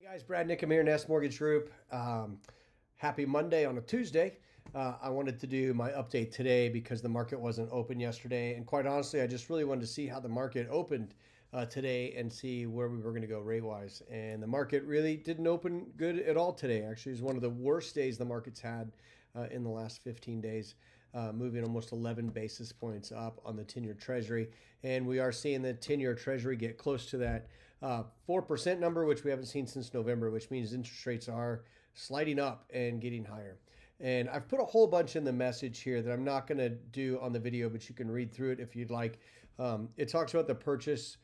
Hey guys, Brad Niccum here, Nest Mortgage Group. Happy Monday on a Tuesday. I wanted to do my update today because the market wasn't open yesterday. And quite honestly, I just really wanted to see how the market opened today and see where we were going to go rate wise. And the market really didn't open good at all today. Actually, it was one of the worst days the market's had in the last 15 days. Moving almost 11 basis points up on the 10-year Treasury. And we are seeing the 10-year Treasury get close to that 4% number, which we haven't seen since November, which means interest rates are sliding up and getting higher. And I've put a whole bunch in the message here that I'm not going to do on the video, but you can read through it if you'd like. It talks about the purchase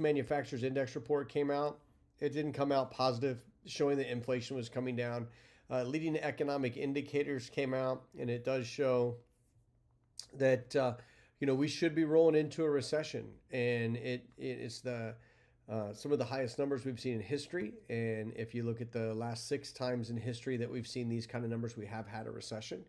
manufacturers index report came out. It didn't come out positive, showing that inflation was coming down. Leading economic indicators came out, and it does show that we should be rolling into a recession, and it is the some of the highest numbers we've seen in history. And if you look at the last 6 times in history that we've seen these kind of numbers, we have had a recession.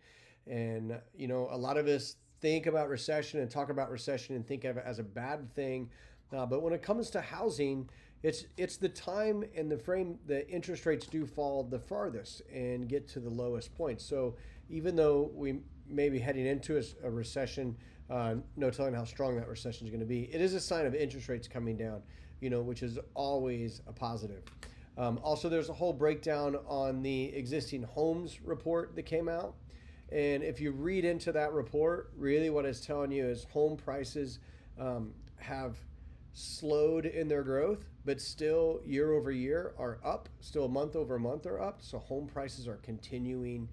And a lot of us think about recession and talk about recession and think of it as a bad thing. But when it comes to housing, it's the time and the frame that interest rates do fall the farthest and get to the lowest point. So even though we may be heading into a recession, no telling how strong that recession is going to be, it is a sign of interest rates coming down, which is always a positive. Also, there's a whole breakdown on the existing homes report that came out. And if you read into that report, really what it's telling you is home prices have slowed in their growth, but still year over year are up, still month over month are up. So home prices are continuing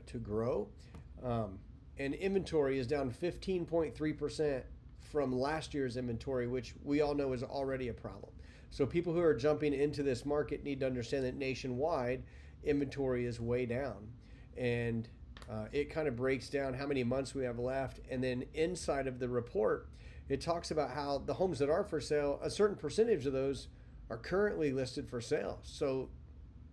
to grow. And inventory is down 15.3% from last year's inventory, which we all know is already a problem. So people who are jumping into this market need to understand that nationwide inventory is way down. And it kind of breaks down how many months we have left. And then inside of the report, it talks about how the homes that are for sale, a certain percentage of those are currently listed for sale. So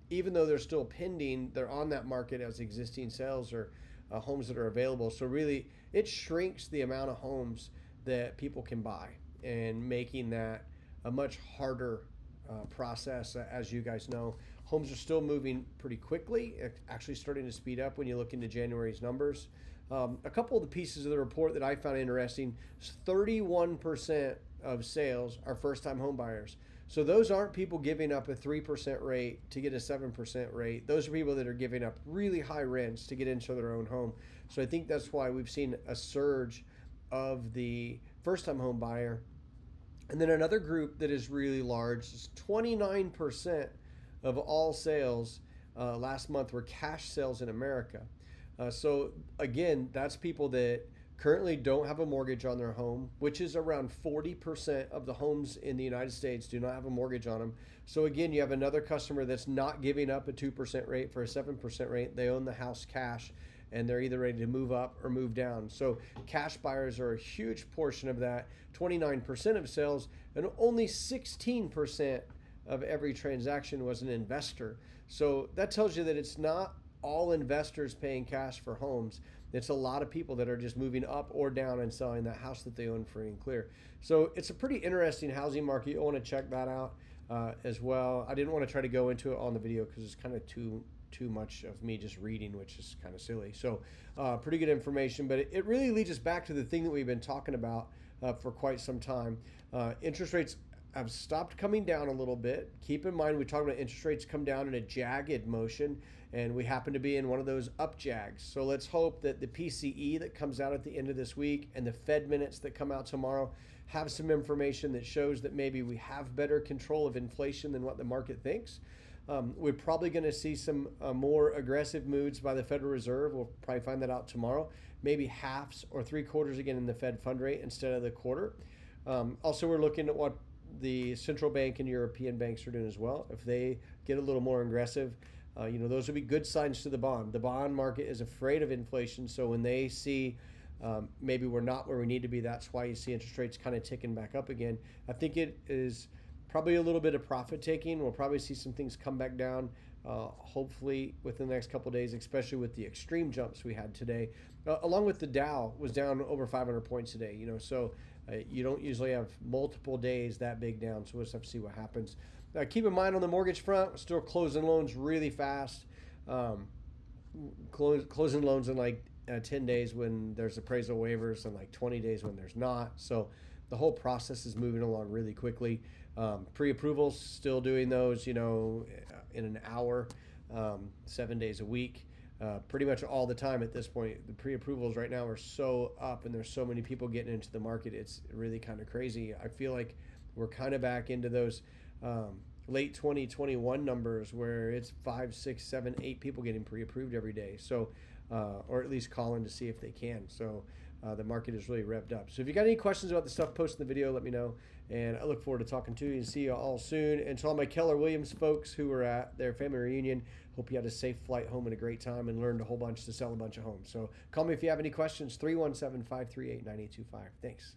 even though they're still pending, they're on that market as existing sales or homes that are available. So really, it shrinks the amount of homes that people can buy, and making that a much harder process. As you guys know, homes are still moving pretty quickly, actually starting to speed up when you look into January's numbers. A couple of the pieces of the report that I found interesting: 31% of sales are first-time home buyers. So those aren't people giving up a 3% rate to get a 7% rate. Those are people that are giving up really high rents to get into their own home. So I think that's why we've seen a surge of the first-time home buyer. And then another group that is really large is 29% of all sales last month were cash sales in America. So again, that's people that currently don't have a mortgage on their home, which is around 40% of the homes in the United States do not have a mortgage on them. So again, you have another customer that's not giving up a 2% rate for a 7% rate. They own the house cash, and they're either ready to move up or move down. So cash buyers are a huge portion of that, 29% of sales, and only 16% of every transaction was an investor. So that tells you that it's not all investors paying cash for homes. It's a lot of people that are just moving up or down and selling that house that they own free and clear. So it's a pretty interesting housing market. You'll want to check that out as well. I didn't want to try to go into it on the video because it's kind of too much of me just reading, which is kind of silly. So pretty good information, but it really leads us back to the thing that we've been talking about for quite some time. Interest rates have stopped coming down a little bit. Keep in mind, we talked about interest rates come down in a jagged motion, and we happen to be in one of those up jags. So let's hope that the PCE that comes out at the end of this week and the Fed minutes that come out tomorrow have some information that shows that maybe we have better control of inflation than what the market thinks. We're probably going to see some more aggressive moves by the Federal Reserve. We'll probably find that out tomorrow. Maybe halves or 3/4 again in the Fed fund rate instead of the quarter. Also, we're looking at what the central bank and European banks are doing as well. If they get a little more aggressive, those would be good signs to the bond. The bond market is afraid of inflation, so when they see maybe we're not where we need to be, that's why you see interest rates kind of ticking back up again. I think it is probably a little bit of profit taking. We'll probably see some things come back down, hopefully within the next couple of days, especially with the extreme jumps we had today. Along with the Dow was down over 500 points today. So you don't usually have multiple days that big down. So we'll just have to see what happens. Keep in mind on the mortgage front, we're still closing loans really fast. Um, Closing loans in like 10 days when there's appraisal waivers and like 20 days when there's not. So the whole process is moving along really quickly. Pre-approvals, still doing those, in an hour, 7 days a week. Pretty much all the time at this point. The pre-approvals right now are so up, and there's so many people getting into the market. It's really kind of crazy. I feel like we're kind of back into those late 2021 numbers where it's 5, 6, 7, 8 people getting pre-approved every day. So, or at least calling to see if they can. So the market is really revved up. So if you got any questions about the stuff, post in the video, let me know. And I look forward to talking to you and see you all soon. And to all my Keller Williams folks who were at their family reunion, hope you had a safe flight home and a great time and learned a whole bunch to sell a bunch of homes. So call me if you have any questions, 317-538-9825. Thanks.